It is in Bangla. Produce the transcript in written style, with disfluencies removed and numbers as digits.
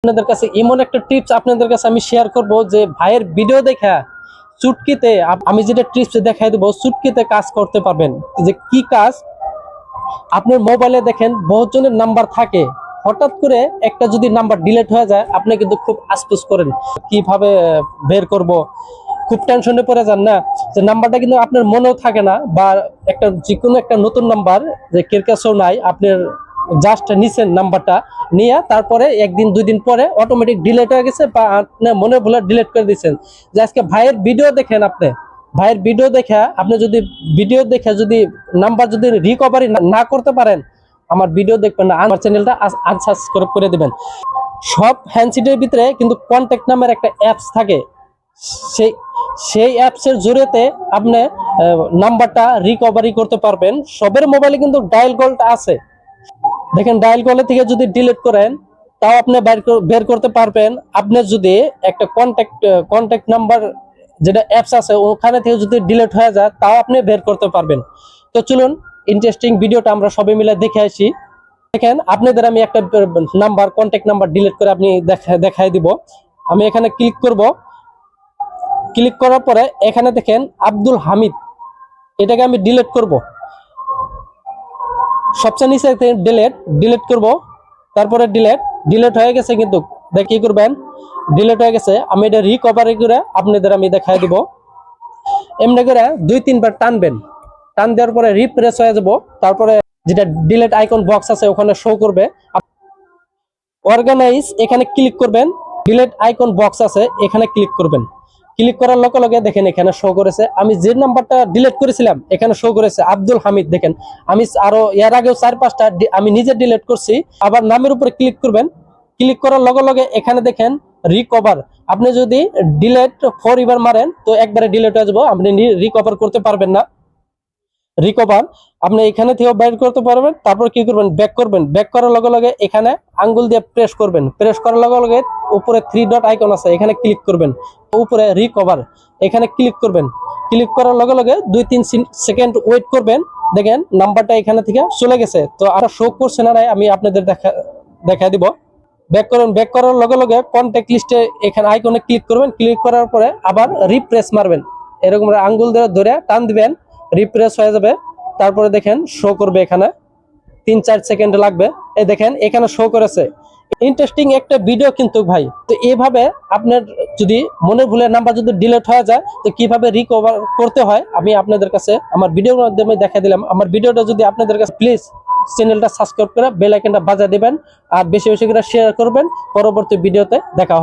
আপনাদের কাছে এমন একটা টিপস আপনাদের কাছে আমি শেয়ার করব যে ভাইয়ের ভিডিও দেখা চুটকিতে আমি যেটা টিপস দেখাই দেবো চুটকিতে কাজ করতে পারবেন। যে কি কাজ, আপনার মোবাইলে দেখেন বহুত জনের নাম্বার থাকে, হঠাৎ করে একটা যদি নাম্বার ডিলিট হয়ে যায় আপনি কিন্তু খুব আফসোস করেন কিভাবে বের করব, খুব টেনশনে পড়ে যান না যে নাম্বারটা কিন্তু আপনার মনেও থাকে না, বা একটা যে কোনো একটা নতুন নাম্বার যে কের কাছেও নাই, আপনার জাস্ট নিছেন নাম্বারটা নিয়ে তারপরে একদিন দুই দিন পরে অটোমেটিক ডিলিট হয়ে গেছে বা আপনি মনে ভুলে ডিলিট করে দিচ্ছেন। যে আজকে ভাইয়ের ভিডিও দেখেন, আপনি ভাইয়ের ভিডিও দেখে আপনি যদি ভিডিও দেখে যদি নাম্বার যদি রিকভারি না করতে পারেন, আমার ভিডিও দেখবেন না, আমার চ্যানেলটা আনসাবস্ক্রাইব করে দেবেন। সব হ্যান্ডসেটের ভিতরে কিন্তু কন্ট্যাক্ট নামের একটা অ্যাপস থাকে, সেই সেই অ্যাপসের জরিয়াতে আপনি নাম্বারটা রিকভারি করতে পারবেন। সবের মোবাইলে কিন্তু ডায়াল কলটা আছে, দেখেন ডায়াল কলে থেকে যদি ডিলিট করেন তাও আপনি বের করতে পারবেন। আপনি যদি একটা কন্ট্যাক্ট নাম্বার যেটা অ্যাপস আছে ওখানে থেকে যদি ডিলিট হয়ে যায় তাও আপনি বের করতে পারবেন। তো চলুন ইন্টারেস্টিং ভিডিওটা আমরা সবাই মিলে দেখে আসি। দেখেন আপনাদের আমি একটা নাম্বার কন্ট্যাক্ট নাম্বার ডিলিট করে আপনি দেখাই দিব। আমি এখানে ক্লিক করব, ক্লিক করার পরে এখানে দেখেন আব্দুল হামিদ, এটাকে আমি ডিলিট করব। সবচেয়ে নিচে ডিলিট করব, তারপরে ডিলিট হয়ে গেছে কিন্তু কি করবেন, ডিলিট হয়ে গেছে। আমি এটা রিকভারি করে আপনাদের আমি দেখাই দিব। এমনি করে দুই তিনবার টানবেন, টান দেওয়ার পরে রিফ্রেশ হয়ে যাব। তারপরে যেটা ডিলিট আইকন বক্স আছে ওখানে শো করবে, অর্গানাইজ এখানে ক্লিক করবেন, ডিলিট আইকন বক্স আছে এখানে ক্লিক করবেন। ক্লিক করার লগে লগে দেখেন এখানে শো করেছে আমি যে নাম্বারটা ডিলিট করেছিলাম, এখানে শো করেছে আব্দুল হামিদ। দেখেন আমি আরো এর আগেও 4-5টা আমি নিজে ডিলিট করছি। আবার নামের উপরে ক্লিক করবেন, ক্লিক করার লগে লগে এখানে দেখেন রিকভার। আপনি যদি ডিলিট 4 এবার মারেন তো একবারে ডিলিট হয়ে যাবো, আপনি রিকভার করতে পারবেন না। রিকভার আপনি এখানে থেকেও বাইর করতে পারবেন। তারপর কি করবেন, ব্যাক করবেন, ব্যাক করার লগে লগে এখানে আঙ্গুল দিয়ে প্রেস করবেন, প্রেস করার লগে লগে উপরে 3 ডট আইকন আছে এখানে ক্লিক করবেন, উপরে রিকভার এখানে ক্লিক করবেন। ক্লিক করার লগে লগে 2-3 সেকেন্ড ওয়েট করবেন, দেখেন নাম্বারটা এখানে থেকে চলে গেছে। তো আর শো করছে না, আমি আপনাদের দেখা দিব। ব্যাক করুন, ব্যাক করার লগে লগে কন্ট্যাক্ট লিস্টে এখানে আইকনে ক্লিক করবেন, ক্লিক করার পরে আবার রিপ্রেস মারবেন, এরকম আঙ্গুল ধরে টান দিবেন, রিপ্রেস হয়ে যাবে। তারপরে দেখেন শো করবে, এখানে 3-4 সেকেন্ড লাগবে। এই দেখেন এখানে শো করেছে। ইন্টারেস্টিং একটা ভিডিও কিন্তু ভাই। তো এইভাবে আপনার যদি মনে ভুলে নাম্বার যদি ডিলিট হয়ে যায় তো কিভাবে রিকভার করতে হয় আমি আপনাদের কাছে আমার ভিডিওর মাধ্যমে দেখা দিলাম। আমার ভিডিওটা যদি আপনাদের কাছে, প্লিজ চ্যানেলটা সাবস্ক্রাইব করে বেল আইকনটা বাজিয়ে দিবেন আর বেশি বেশি করে শেয়ার করবেন। পরবর্তী ভিডিওতে দেখা হবে।